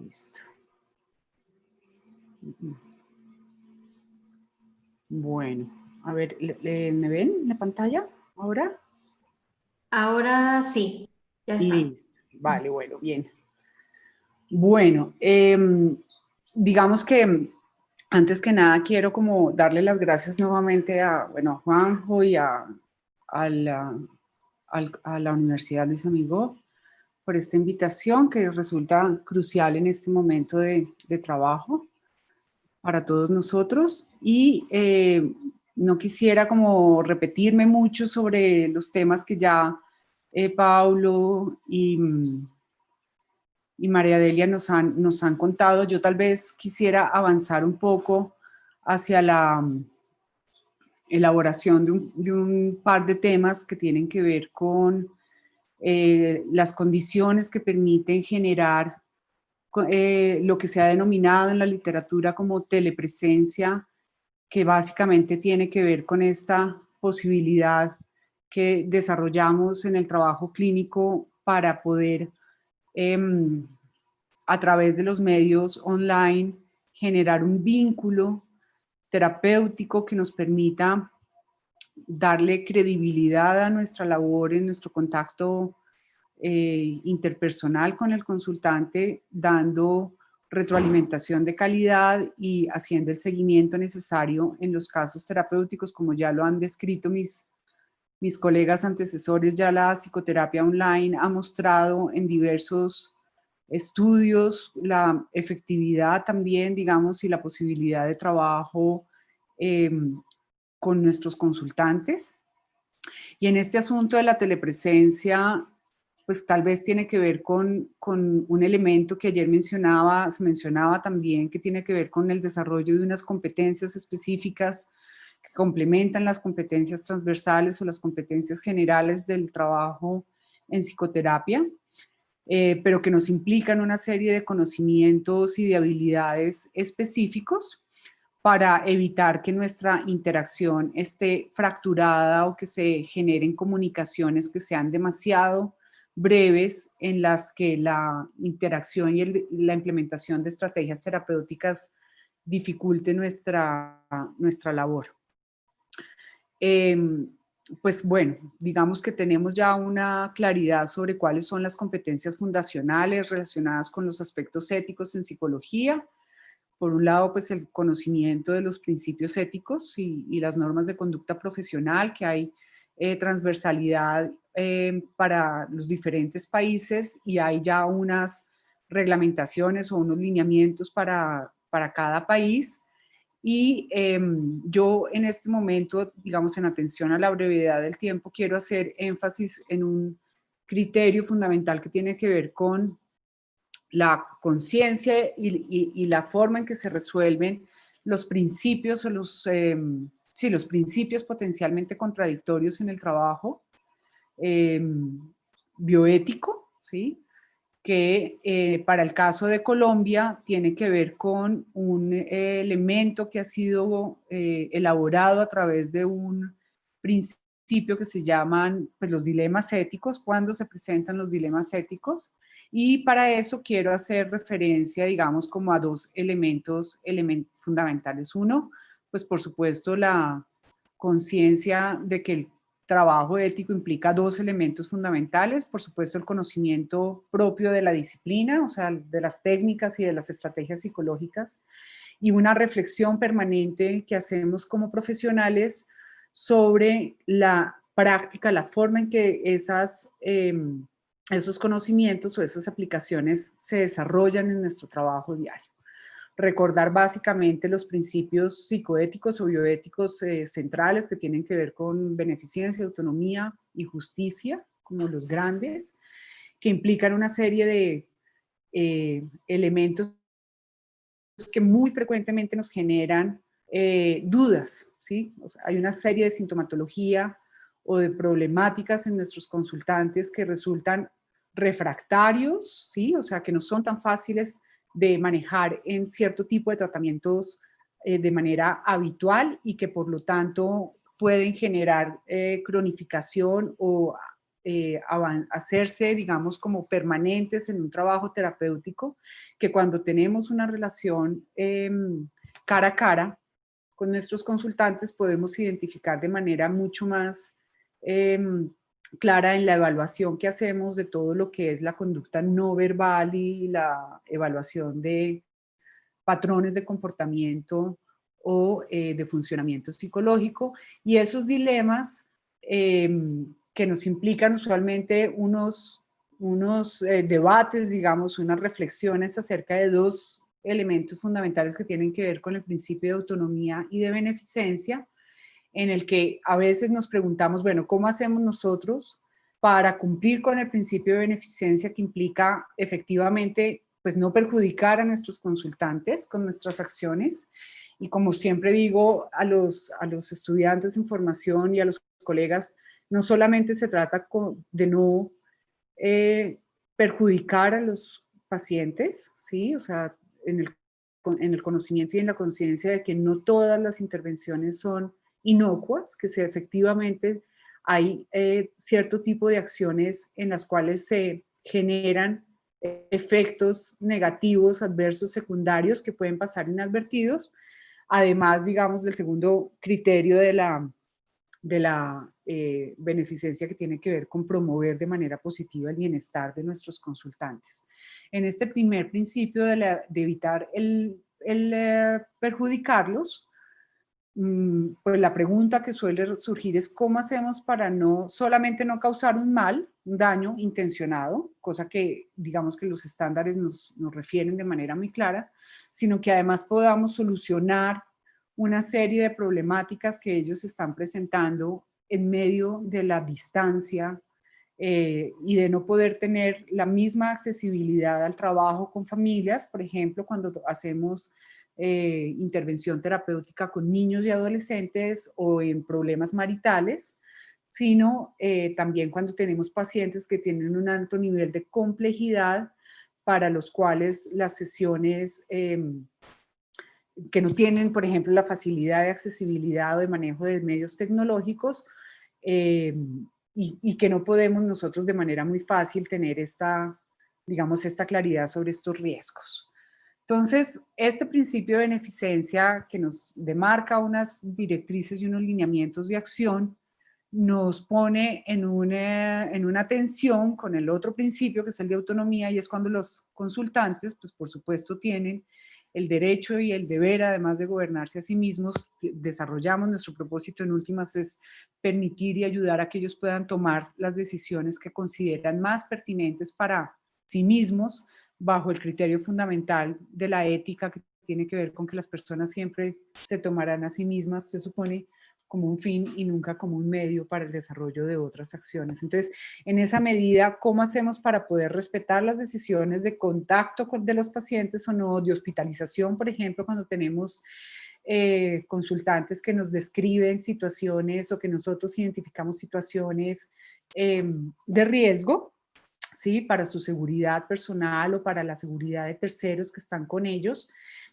Listo. Bueno, a ver, ¿me ven la pantalla ahora? Ahora sí, ya está. Listo. Vale, bueno, bien. Bueno, digamos que antes que nada quiero como darle las gracias nuevamente a Juanjo y a la Universidad Luis Amigo por esta invitación que resulta crucial en este momento de trabajo para todos nosotros. Y no quisiera como repetirme mucho sobre los temas que ya Paulo y María Delia nos han contado. Yo tal vez quisiera avanzar un poco hacia la elaboración de un par de temas que tienen que ver con las condiciones que permiten generar lo que se ha denominado en la literatura como telepresencia, que básicamente tiene que ver con esta posibilidad que desarrollamos en el trabajo clínico para poder a través de los medios online generar un vínculo terapéutico que nos permita darle credibilidad a nuestra labor en nuestro contacto interpersonal con el consultante, dando retroalimentación de calidad y haciendo el seguimiento necesario en los casos terapéuticos, como ya lo han descrito mis colegas antecesores. Ya la psicoterapia online ha mostrado en diversos estudios la efectividad también, digamos, y la posibilidad de trabajo eh, con nuestros consultantes. Y en este asunto de la telepresencia, pues tal vez tiene que ver con un elemento que ayer se mencionaba también, que tiene que ver con el desarrollo de unas competencias específicas que complementan las competencias transversales o las competencias generales del trabajo en psicoterapia, pero que nos implican una serie de conocimientos y de habilidades específicos para evitar que nuestra interacción esté fracturada o que se generen comunicaciones que sean demasiado breves, en las que la interacción y la implementación de estrategias terapéuticas dificulte nuestra labor. Pues bueno, digamos que tenemos ya una claridad sobre cuáles son las competencias fundacionales relacionadas con los aspectos éticos en psicología. Por un lado, pues el conocimiento de los principios éticos y las normas de conducta profesional, que hay transversalidad para los diferentes países y hay ya unas reglamentaciones o unos lineamientos para cada país. Y yo en este momento, digamos, en atención a la brevedad del tiempo, quiero hacer énfasis en un criterio fundamental que tiene que ver con la conciencia y la forma en que se resuelven los principios o los principios potencialmente contradictorios en el trabajo bioético, ¿sí? Que para el caso de Colombia tiene que ver con un elemento que ha sido elaborado a través de un principio que se llaman pues, los dilemas éticos, cuando se presentan los dilemas éticos. Y para eso quiero hacer referencia, digamos, como a dos elementos fundamentales. Uno, pues por supuesto, la conciencia de que el trabajo ético implica dos elementos fundamentales. Por supuesto, el conocimiento propio de la disciplina, o sea, de las técnicas y de las estrategias psicológicas, y una reflexión permanente que hacemos como profesionales sobre la práctica, la forma en que esos conocimientos o esas aplicaciones se desarrollan en nuestro trabajo diario. Recordar básicamente los principios psicoéticos o bioéticos centrales que tienen que ver con beneficencia, autonomía y justicia, como los grandes, que implican una serie de elementos que muy frecuentemente nos generan dudas, ¿sí? O sea, hay una serie de sintomatología o de problemáticas en nuestros consultantes que resultan refractarios, ¿sí? O sea, que no son tan fáciles de manejar en cierto tipo de tratamientos de manera habitual y que por lo tanto pueden generar cronificación o hacerse, digamos, como permanentes en un trabajo terapéutico, que cuando tenemos una relación cara a cara con nuestros consultantes podemos identificar de manera mucho más clara en la evaluación que hacemos de todo lo que es la conducta no verbal y la evaluación de patrones de comportamiento o de funcionamiento psicológico, y esos dilemas que nos implican usualmente unos debates, digamos, unas reflexiones acerca de dos elementos fundamentales que tienen que ver con el principio de autonomía y de beneficencia, en el que a veces nos preguntamos, bueno, ¿cómo hacemos nosotros para cumplir con el principio de beneficencia que implica efectivamente pues no perjudicar a nuestros consultantes con nuestras acciones? Y como siempre digo a los estudiantes en formación y a los colegas, no solamente se trata de no perjudicar a los pacientes, ¿sí? O sea, en el conocimiento y en la conciencia de que no todas las intervenciones son inocuas, que efectivamente hay cierto tipo de acciones en las cuales se generan efectos negativos, adversos, secundarios que pueden pasar inadvertidos, además, digamos, del segundo criterio de la beneficencia que tiene que ver con promover de manera positiva el bienestar de nuestros consultantes. En este primer principio de evitar el perjudicarlos, pues la pregunta que suele surgir es cómo hacemos para no solamente no causar un mal, un daño intencionado, cosa que digamos que los estándares nos refieren de manera muy clara, sino que además podamos solucionar una serie de problemáticas que ellos están presentando en medio de la distancia y de no poder tener la misma accesibilidad al trabajo con familias, por ejemplo, cuando hacemos intervención terapéutica con niños y adolescentes o en problemas maritales, sino también cuando tenemos pacientes que tienen un alto nivel de complejidad para los cuales las sesiones que no tienen, por ejemplo, la facilidad de accesibilidad o de manejo de medios tecnológicos y que no podemos nosotros de manera muy fácil tener digamos, esta claridad sobre estos riesgos. Entonces, este principio de beneficencia que nos demarca unas directrices y unos lineamientos de acción nos pone en una tensión con el otro principio que es el de autonomía, y es cuando los consultantes, pues por supuesto tienen el derecho y el deber, además de gobernarse a sí mismos, desarrollamos nuestro propósito en últimas es permitir y ayudar a que ellos puedan tomar las decisiones que consideran más pertinentes para sí mismos, bajo el criterio fundamental de la ética que tiene que ver con que las personas siempre se tomarán a sí mismas, se supone, como un fin y nunca como un medio para el desarrollo de otras acciones. Entonces, en esa medida, ¿cómo hacemos para poder respetar las decisiones de contacto de los pacientes o no, de hospitalización, por ejemplo, cuando tenemos consultantes que nos describen situaciones o que nosotros identificamos situaciones de riesgo, ¿sí? Para su seguridad personal o para la seguridad de terceros que están con ellos,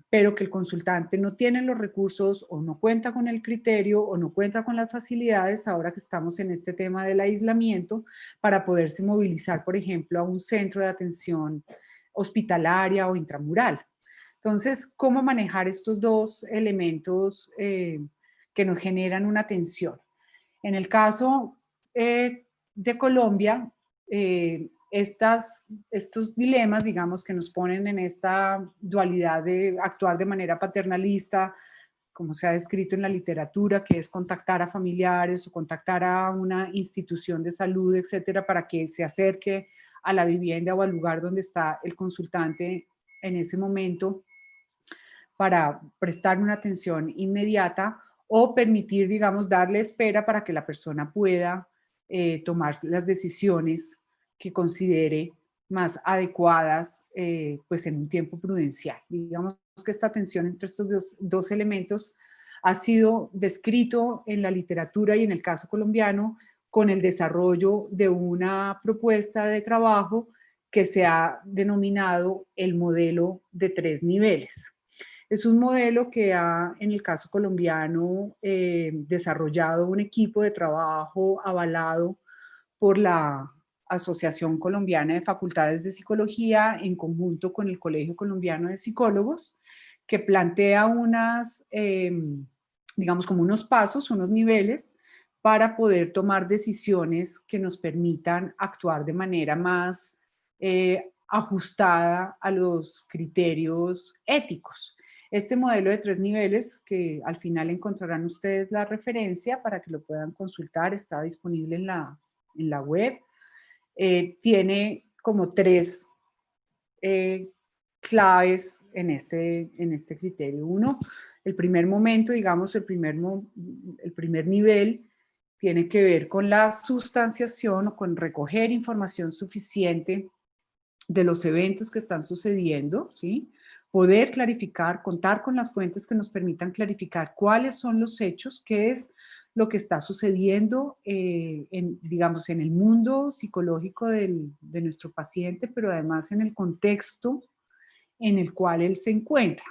pero que el consultante no tiene los recursos o no cuenta con el criterio o no cuenta con las facilidades, ahora que estamos en este tema del aislamiento, para poderse movilizar, por ejemplo, a un centro de atención hospitalaria o intramural. Entonces, ¿cómo manejar estos dos elementos que nos generan una tensión? En el caso de Colombia, estos dilemas, digamos, que nos ponen en esta dualidad de actuar de manera paternalista, como se ha descrito en la literatura, que es contactar a familiares o contactar a una institución de salud, etcétera, para que se acerque a la vivienda o al lugar donde está el consultante en ese momento para prestar una atención inmediata o permitir, digamos, darle espera para que la persona pueda tomar las decisiones que considere más adecuadas pues en un tiempo prudencial. Digamos que esta tensión entre estos dos elementos ha sido descrito en la literatura y en el caso colombiano con el desarrollo de una propuesta de trabajo que se ha denominado el modelo de 3 niveles. Es un modelo que ha, en el caso colombiano, desarrollado un equipo de trabajo avalado por la Asociación Colombiana de Facultades de Psicología en conjunto con el Colegio Colombiano de Psicólogos, que plantea digamos como unos pasos, unos niveles para poder tomar decisiones que nos permitan actuar de manera más ajustada a los criterios éticos. Este modelo de 3 niveles, que al final encontrarán ustedes la referencia para que lo puedan consultar, está disponible en la web, tiene como 3 claves en este criterio. Uno, el primer momento, digamos, el primer nivel tiene que ver con la sustanciación o con recoger información suficiente de los eventos que están sucediendo, ¿sí? Poder clarificar, contar con las fuentes que nos permitan clarificar cuáles son los hechos, qué es lo que está sucediendo, digamos, en el mundo psicológico de nuestro paciente, pero además en el contexto en el cual él se encuentra.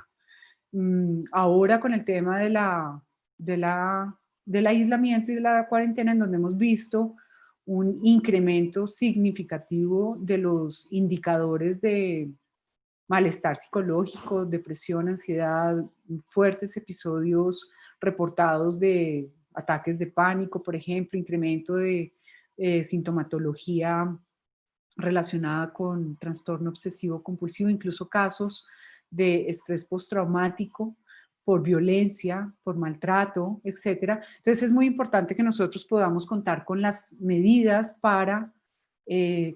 Ahora con el tema del aislamiento y de la cuarentena, en donde hemos visto un incremento significativo de los indicadores de malestar psicológico, depresión, ansiedad, fuertes episodios reportados de ataques de pánico, por ejemplo, incremento de sintomatología relacionada con trastorno obsesivo compulsivo, incluso casos de estrés postraumático por violencia, por maltrato, etcétera. Entonces es muy importante que nosotros podamos contar con las medidas para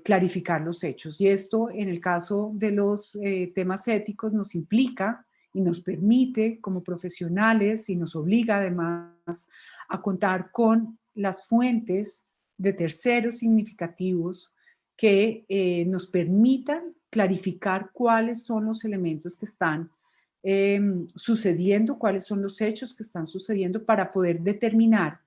clarificar los hechos. Y esto, en el caso de los temas éticos, nos implica y nos permite como profesionales y nos obliga además a contar con las fuentes de terceros significativos que nos permitan clarificar cuáles son los elementos que están sucediendo, cuáles son los hechos que están sucediendo para poder determinar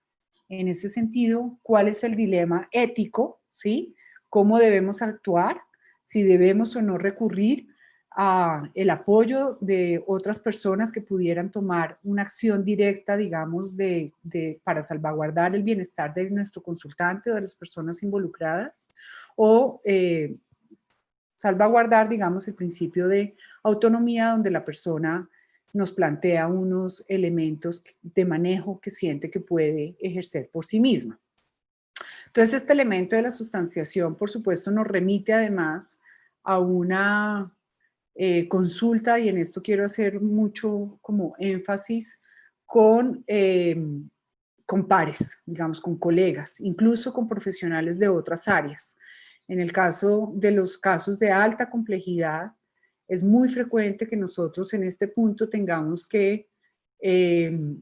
en ese sentido cuál es el dilema ético, ¿sí? Cómo debemos actuar, si debemos o no recurrir a el apoyo de otras personas que pudieran tomar una acción directa, digamos, para salvaguardar el bienestar de nuestro consultante o de las personas involucradas, o salvaguardar, digamos, el principio de autonomía, donde la persona nos plantea unos elementos de manejo que siente que puede ejercer por sí misma. Entonces, este elemento de la sustanciación, por supuesto, nos remite además a una consulta, y en esto quiero hacer mucho como énfasis, con pares, digamos, con colegas, incluso con profesionales de otras áreas. En el caso de los casos de alta complejidad, es muy frecuente que nosotros en este punto tengamos que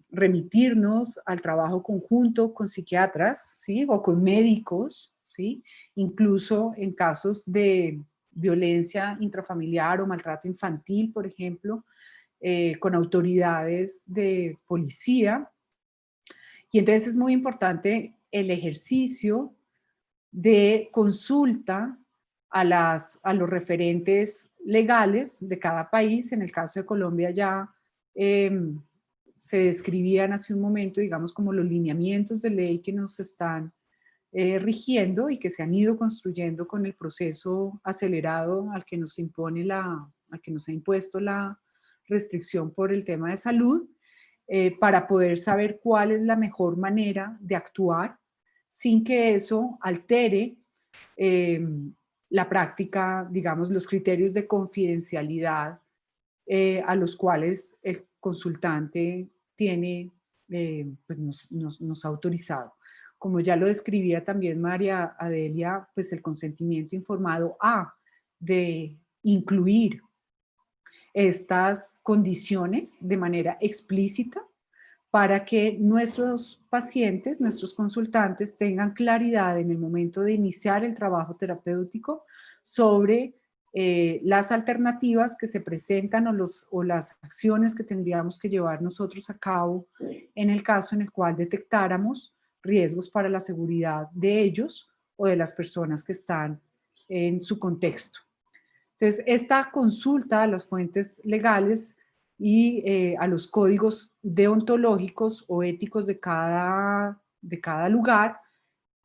remitirnos al trabajo conjunto con psiquiatras, ¿sí? O con médicos, ¿sí? Incluso en casos de violencia intrafamiliar o maltrato infantil, por ejemplo, con autoridades de policía. Y entonces es muy importante el ejercicio de consulta a los referentes legales de cada país. En el caso de Colombia ya se describían hace un momento, digamos, como los lineamientos de ley que nos están rigiendo y que se han ido construyendo con el proceso acelerado al que nos al que nos ha impuesto la restricción por el tema de salud, para poder saber cuál es la mejor manera de actuar sin que eso altere la práctica, digamos, los criterios de confidencialidad a los cuales el consultante tiene, pues nos ha autorizado. Como ya lo describía también María Adelia, pues el consentimiento informado ha de incluir estas condiciones de manera explícita para que nuestros pacientes, nuestros consultantes tengan claridad en el momento de iniciar el trabajo terapéutico sobre las alternativas que se presentan o las acciones que tendríamos que llevar nosotros a cabo en el caso en el cual detectáramos riesgos para la seguridad de ellos o de las personas que están en su contexto. Entonces, esta consulta a las fuentes legales y a los códigos deontológicos o éticos de cada lugar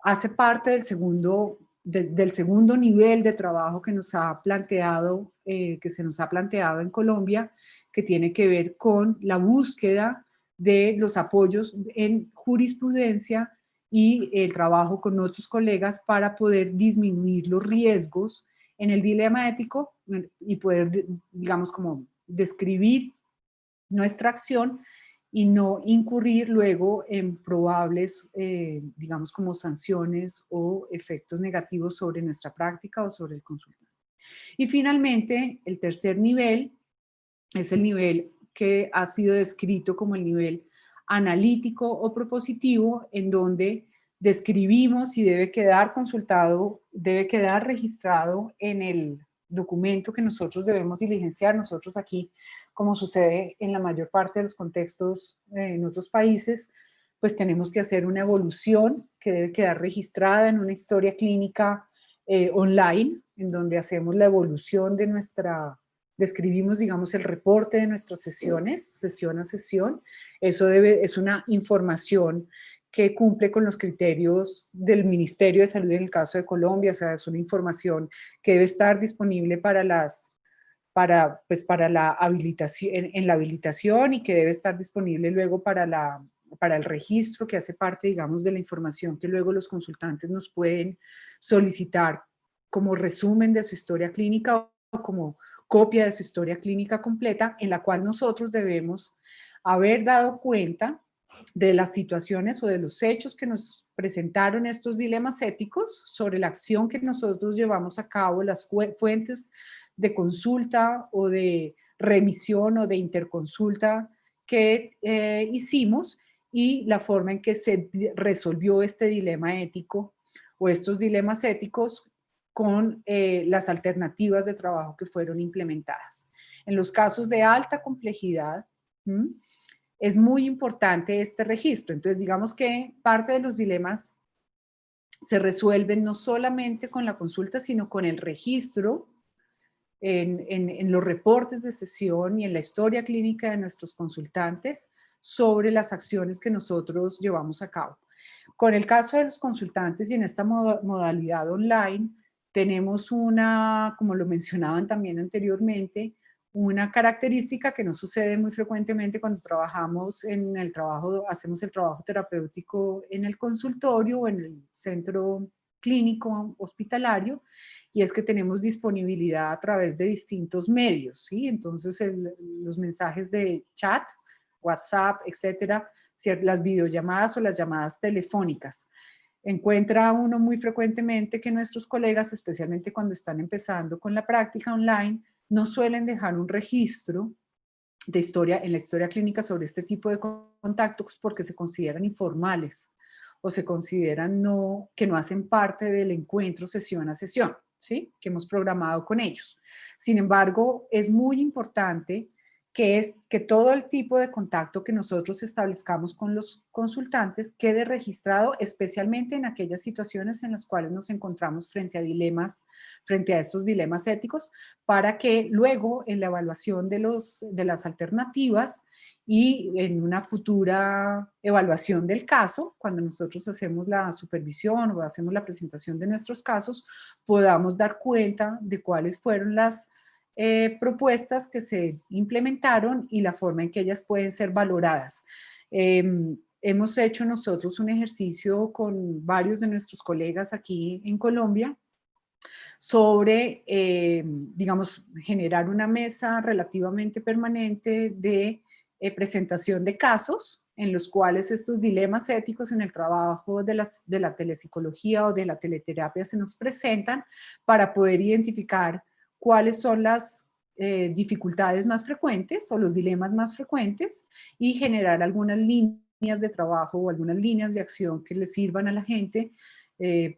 hace parte del segundo nivel de trabajo que nos ha planteado, que se nos ha planteado en Colombia, que tiene que ver con la búsqueda de los apoyos en jurisprudencia y el trabajo con otros colegas para poder disminuir los riesgos en el dilema ético y poder, digamos, como describir nuestra acción y no incurrir luego en probables, digamos, como sanciones o efectos negativos sobre nuestra práctica o sobre el consultante. Y finalmente, el tercer nivel es el nivel que ha sido descrito como el nivel analítico o propositivo, en donde describimos y debe quedar consultado, debe quedar registrado en el documento que nosotros debemos diligenciar. Nosotros aquí, como sucede en la mayor parte de los contextos en otros países, pues tenemos que hacer una evolución que debe quedar registrada en una historia clínica online, en donde hacemos la evolución de describimos, digamos, el reporte de nuestras sesiones, sesión a sesión. Eso es una información que cumple con los criterios del Ministerio de Salud en el caso de Colombia, o sea, es una información que debe estar disponible para la habilitación, en la habilitación, y que debe estar disponible luego para el registro, que hace parte, digamos, de la información que luego los consultantes nos pueden solicitar como resumen de su historia clínica o como copia de su historia clínica completa, en la cual nosotros debemos haber dado cuenta de las situaciones o de los hechos que nos presentaron estos dilemas éticos sobre la acción que nosotros llevamos a cabo, las fuentes de consulta o de remisión o de interconsulta que hicimos, y la forma en que se resolvió este dilema ético o estos dilemas éticos con las alternativas de trabajo que fueron implementadas. En los casos de alta complejidad, es muy importante este registro. Entonces, digamos que parte de los dilemas se resuelven no solamente con la consulta, sino con el registro en los reportes de sesión y en la historia clínica de nuestros consultantes sobre las acciones que nosotros llevamos a cabo. Con el caso de los consultantes y en esta modalidad online, tenemos como lo mencionaban también anteriormente, una característica que no sucede muy frecuentemente cuando hacemos el trabajo terapéutico en el consultorio o en el centro clínico hospitalario, y es que tenemos disponibilidad a través de distintos medios, ¿sí? Entonces, los mensajes de chat, WhatsApp, etcétera, las videollamadas o las llamadas telefónicas. Encuentra uno muy frecuentemente que nuestros colegas, especialmente cuando están empezando con la práctica online, no suelen dejar un registro en la historia clínica sobre este tipo de contactos porque se consideran informales o se consideran que no hacen parte del encuentro sesión a sesión, ¿sí? Que hemos programado con ellos. Sin embargo, es muy importante que todo el tipo de contacto que nosotros establezcamos con los consultantes quede registrado, especialmente en aquellas situaciones en las cuales nos encontramos frente a estos dilemas éticos, para que luego en la evaluación de las alternativas y en una futura evaluación del caso, cuando nosotros hacemos la supervisión o hacemos la presentación de nuestros casos, podamos dar cuenta de cuáles fueron las propuestas que se implementaron y la forma en que ellas pueden ser valoradas. Hemos hecho nosotros un ejercicio con varios de nuestros colegas aquí en Colombia sobre, digamos, generar una mesa relativamente permanente de presentación de casos en los cuales estos dilemas éticos en el trabajo de la telepsicología o de la teleterapia se nos presentan, para poder identificar cuáles son las dificultades más frecuentes o los dilemas más frecuentes y generar algunas líneas de trabajo o algunas líneas de acción que les sirvan a la gente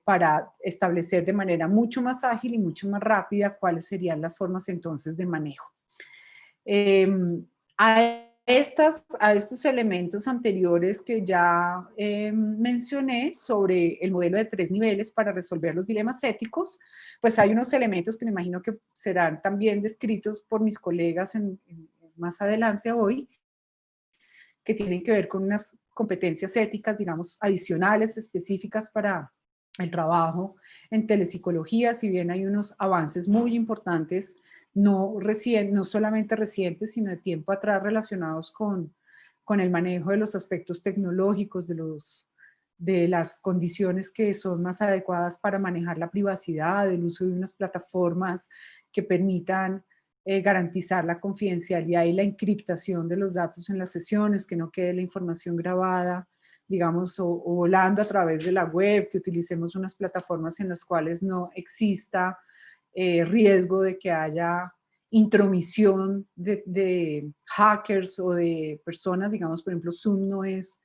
para establecer de manera mucho más ágil y mucho más rápida cuáles serían las formas entonces de manejo. A estos elementos anteriores que ya mencioné sobre el modelo de 3 niveles para resolver los dilemas éticos, pues hay unos elementos que me imagino que serán también descritos por mis colegas más adelante hoy, que tienen que ver con unas competencias éticas, digamos, adicionales, específicas para el trabajo en telepsicología, si bien hay unos avances muy importantes, no solamente recientes, sino de tiempo atrás relacionados con el manejo de los aspectos tecnológicos, de las condiciones que son más adecuadas para manejar la privacidad, el uso de unas plataformas que permitan garantizar la confidencialidad y la encriptación de los datos en las sesiones, que no quede la información grabada, digamos, o volando a través de la web, que utilicemos unas plataformas en las cuales no exista riesgo de que haya intromisión de hackers o de personas, digamos, por ejemplo, Zoom no es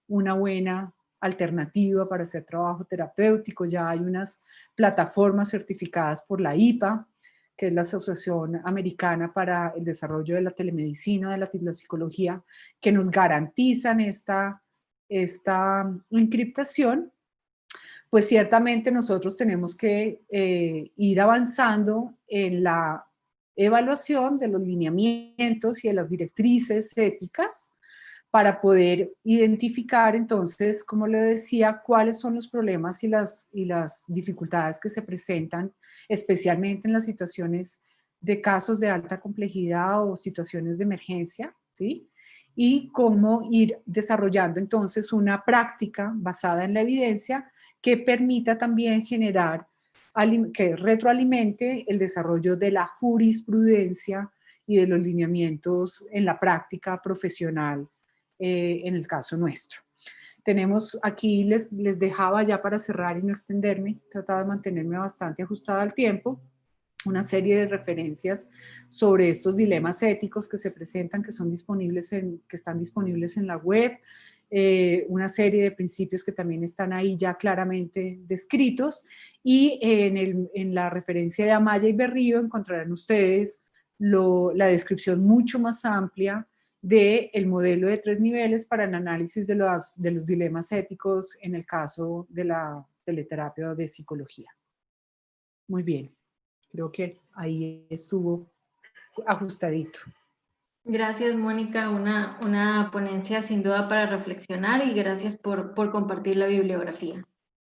una buena alternativa para hacer trabajo terapéutico, ya hay unas plataformas certificadas por la IPA, que es la Asociación Americana para el Desarrollo de la Telemedicina, de la Psicología, que nos garantizan esta encriptación. Pues ciertamente nosotros tenemos que ir avanzando en la evaluación de los lineamientos y de las directrices éticas para poder identificar entonces, como le decía, cuáles son los problemas y las dificultades que se presentan, especialmente en las situaciones de casos de alta complejidad o situaciones de emergencia, ¿sí? Y cómo ir desarrollando entonces una práctica basada en la evidencia que permita también generar, que retroalimente el desarrollo de la jurisprudencia y de los lineamientos en la práctica profesional en el caso nuestro. Tenemos aquí, les dejaba ya para cerrar y no extenderme, trataba de mantenerme bastante ajustada al tiempo, una serie de referencias sobre estos dilemas éticos que se presentan, que están disponibles en la web, una serie de principios que también están ahí ya claramente descritos, y en la referencia de Amaya y Berrío encontrarán ustedes la descripción mucho más amplia del modelo de 3 niveles para el análisis de los dilemas éticos en el caso de la teleterapia de psicología. Muy bien. Creo que ahí estuvo ajustadito. Gracias, Mónica. Una ponencia sin duda para reflexionar y gracias por compartir la bibliografía.